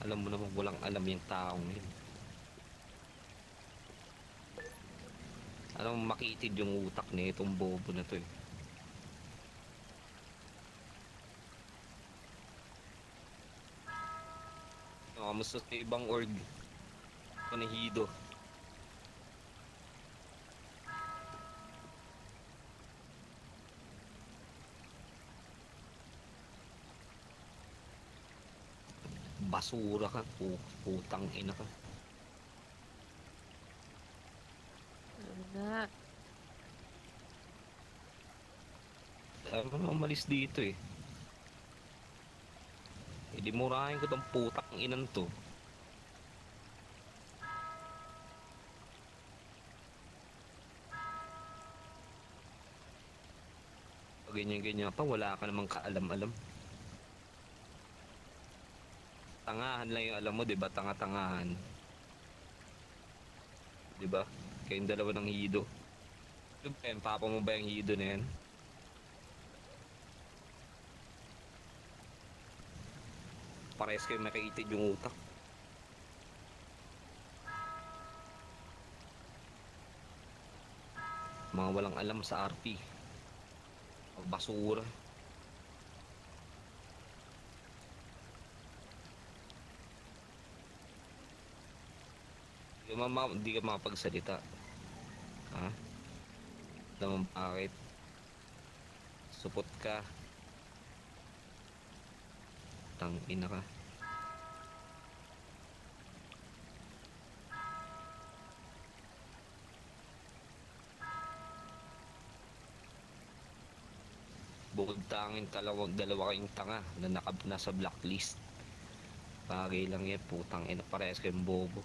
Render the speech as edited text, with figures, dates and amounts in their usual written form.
Alam mo naman walang alam yung taong yun. Alam mo makitid yung utak niya itong bobo na to eh. Kamusta sa ibang org? Panahido. Basura ka, putang ina ka. Ano na? Ayaw mo na umalis dito eh. E di murahin ko tong putang inan to. Pag ganyan-ganyan pa, wala ka namang kaalam-alam. Tangahan lang yung alam mo, di ba? Tanga-tangahan. Di ba? Kayong dalawa ng hido. Ano ba yan? Papa mo ba yung hido na yan? Parehas kayo nakitid yung utak. Mga walang alam sa RP. Basura. Di ka makapagsalita. Ha? Alam mo bakit? Supot ka. Tang ina ka. Bukod tangin dalawa kayong tanga na nasa blacklist. Bagay lang yan, putang ina. Parehas kayong bobo.